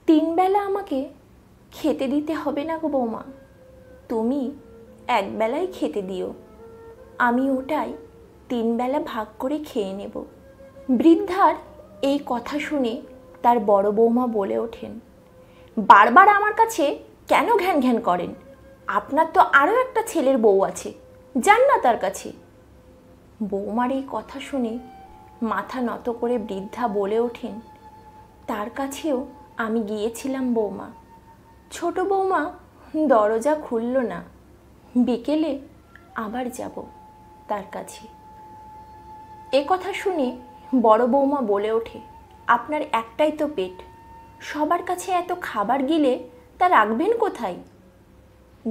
তিন বেলা আমাকে খেতে দিতে হবে না গো বৌমা, তুমি একবেলাই খেতে দিও, আমি ওটাই তিন বেলা ভাগ করে খেয়ে নেব। বৃদ্ধার এই কথা শুনে তার বড় বৌমা বলে ওঠেন, বারবার আমার কাছে কেন ঘ্যান ঘ্যান করেন? আপনার তো আরও একটা ছেলের বউ আছে, যান না তার কাছে। বৌমার এই কথা শুনে মাথা নত করে বৃদ্ধা বলে ওঠেন, তার কাছেও আমি গিয়েছিলাম বৌমা, ছোট বৌমা দরজা খুলল না, বিকেলে আবার যাব তার কাছে। এ কথা শুনে বড় বৌমা বলে ওঠে, আপনার একটাই তো পেট, সবার কাছে এত খাবার গিলে তা রাখবেন কোথায়?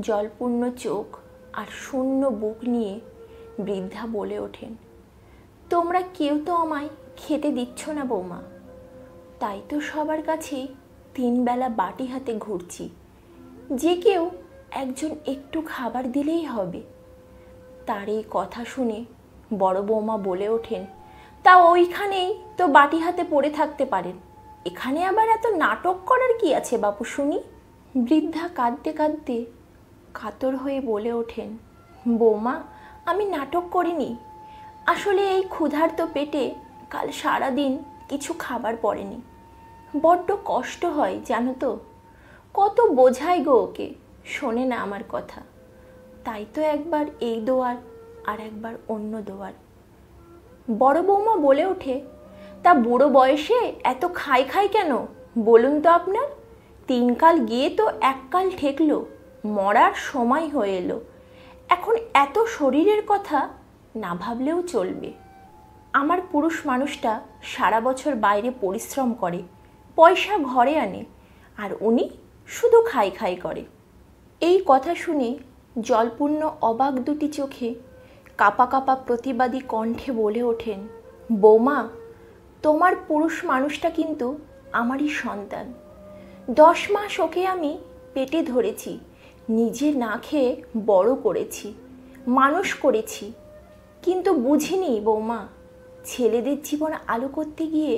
জলপূর্ণ চোখ আর শূন্য বুক নিয়ে বৃদ্ধা বলে ওঠেন, তোমরা কেউ তো আমায় খেতে দিচ্ছ না বৌমা, তাই তো সবার কাছে তিন বেলা বাটি হাতে ঘুরছি, যে কেউ একজন একটু খাবার দিলেই হবে। তার এই কথা শুনে বড় বৌমা বলে ওঠেন, তা ওইখানেই তো বাটি হাতে পড়ে থাকতে পারেন, এখানে আবার এত নাটক করার কি আছে বাপু শুনি? বৃদ্ধা কাঁদতে কাঁদতে কাতর হয়ে বলে ওঠেন, বৌমা আমি নাটক করিনি, আসলে এই ক্ষুধার্ত পেটে কাল সারাদিন কিছু খাবার পড়েনি, বড্ড কষ্ট হয় জানো তো, কত বোঝাই গো ওকে, শোনে না আমার কথা, তাই তো একবার এই দোয়ার আর একবার অন্য দোয়ার। বড় বৌমা বলে ওঠে, তা বুড়ো বয়সে এত খাই খাই কেন বলুন তো আপনার? তিন কাল গিয়ে তো এক কাল ঠেকলো, মরার সময় হয়ে এলো, এখন এত শরীরের কথা না ভাবলেও চলবে। আমার পুরুষ মানুষটা সারা বছর বাইরে পরিশ্রম করে, পয়সা ঘরে আনে, আর উনি শুধু খাই খাই করে। এই কথা শুনে জলপূর্ণ অবাক দুটি চোখে কাপা কাপা প্রতিবাদী কণ্ঠে বলে ওঠেন, বৌমা তোমার পুরুষ মানুষটা কিন্তু আমারই সন্তান, 10 মাস ওকে আমি পেটে ধরেছি, নিজে না খেয়ে বড় করেছি, মানুষ করেছি, কিন্তু বুঝিনি বৌমা, ছেলেদের জীবন আলো করতে গিয়ে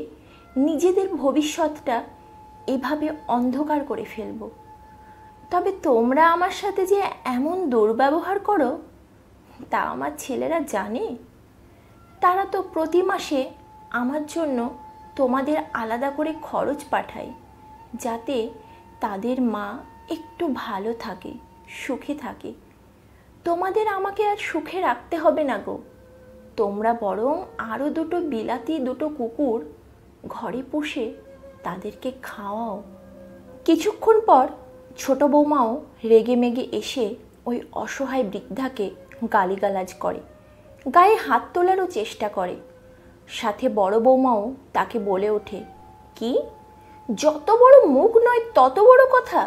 নিজেদের ভবিষ্যৎটা এভাবে অন্ধকার করে ফেলব। তবে তোমরা আমার সাথে যে এমন দুর্ব্যবহার করো তা আমার ছেলেরা জানে, তারা তো প্রতি মাসে আমার জন্য তোমাদের আলাদা করে খরচ পাঠায়, যাতে তাদের মা একটু ভালো থাকে, সুখে থাকে। তোমাদের আমাকে আর সুখে রাখতে হবে না গো, তোমরা বরং আরও দুটো বিলাতি দুটো কুকুর ঘরে পুষে তাদেরকে খাওয়াও। কিছুক্ষণ পর ছোট বৌমাও রেগে মেগে এসে ওই অসহায় বৃদ্ধাকে গালিগালাজ করে, গায়ে হাত তোলারও চেষ্টা করে। সাথে বড় বৌমাও তাকে বলে ওঠে, কি যত বড় মুখ নয় তত বড় কথা,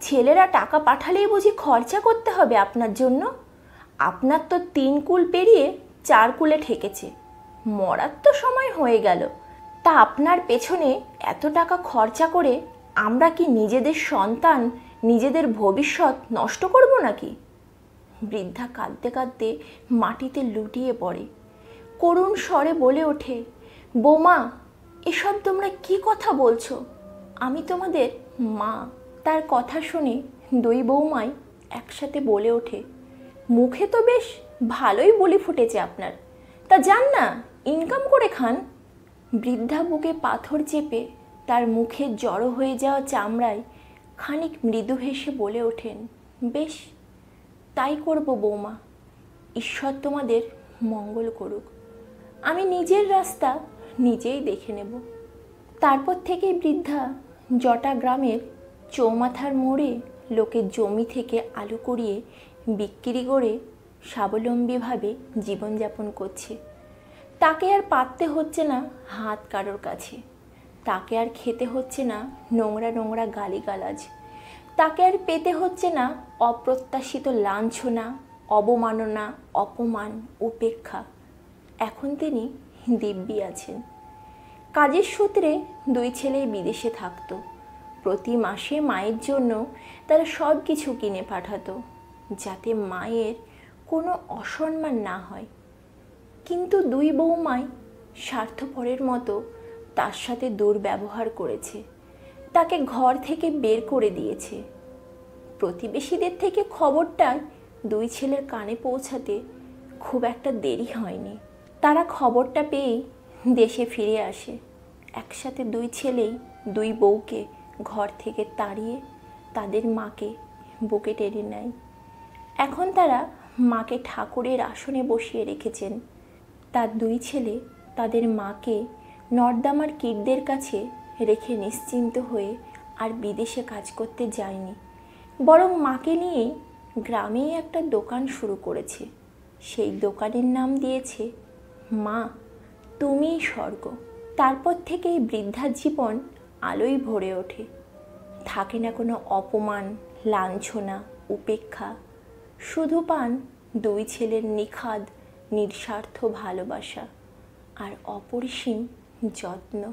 ছেলেরা টাকা পাঠালেই বুঝি খরচা করতে হবে আপনার জন্য? আপনার তো 3 কুল পেরিয়ে 4 কুলে ঠেকেছে, মরার তো সময় হয়ে গেল, তা আপনার পেছনে এত টাকা খরচা করে আমরা কি নিজেদের সন্তান নিজেদের ভবিষ্যৎ নষ্ট করব নাকি? বৃদ্ধা কাঁদতে কাঁদতে মাটিতে লুটিয়ে পড়ে, করুণ স্বরে বলে ওঠে, বৌমা এসব তোমরা কি কথা বলছো? আমি তোমাদের মা। তার কথা শুনে দুই বৌমাই একসাথে বলে ওঠে, মুখে তো বেশ ভালোই বলি ফুটেছে আপনার, তা যান না ইনকাম করে খান। বৃদ্ধা বুকে পাথর চেপে তার মুখে জড়ো হয়ে যাওয়া চামড়ায় খানিক মৃদু হেসে বলে ওঠেন, বেশ তাই করব বৌমা, ঈশ্বর তোমাদের মঙ্গল করুক, আমি নিজের রাস্তা নিজেই দেখে নেব। তারপর থেকেই বৃদ্ধা জটা গ্রামের চৌমাথার মোড়ে লোকের জমি থেকে আলু কুড়িয়ে বিক্রি করে স্বাবলম্বীভাবে জীবনযাপন করছে। তাকে আর পাততে হচ্ছে না হাত কারোর কাছে, তাকে আর খেতে হচ্ছে না নোংরা নোংরা গালিগালাজ, তাকে আর পেতে হচ্ছে না অপ্রত্যাশিত লাঞ্ছনা, অবমাননা, অপমান, উপেক্ষা। এখন তিনি দিব্যি আছেন। কাজের সূত্রে 2 ছেলেই বিদেশে থাকতো, প্রতি মাসে মায়ের জন্য তারা সব কিছু কিনে পাঠাতো, যাতে মায়ের কোনো অসম্মান না হয়। কিন্তু 2 বৌমাই স্বার্থপরের মতো তার সাথে দুর্ব্যবহার করেছে, তাকে ঘর থেকে বের করে দিয়েছে। প্রতিবেশীদের থেকে খবরটা দুই ছেলের কানে পৌঁছাতে খুব একটা দেরি হয়নি। তারা খবরটা পেয়েই দেশে ফিরে আসে। একসাথে দুই ছেলেই দুই বউকে ঘর থেকে তাড়িয়ে তাদের মাকে বুকে টেনে নেয়। এখন তারা মাকে ঠাকুরের আসনে বসিয়ে রেখেছেন। তার দুই ছেলে তাদের মাকে নর্দামার কীটদের কাছে রেখে নিশ্চিন্ত হয়ে আর বিদেশে কাজ করতে যায়নি, বরং মাকে নিয়ে গ্রামেই একটা দোকান শুরু করেছে। সেই দোকানের নাম দিয়েছে মা তুমিই স্বর্গ। তারপর থেকেই বৃদ্ধার জীবন আলোয় ভরে ওঠে। থাকে না কোনো অপমান, লাঞ্ছনা, উপেক্ষা। শুধু পান দুই ছেলের নিখাদ নিঃস্বার্থ ভালোবাসা আর অপরিসীম যত্ন।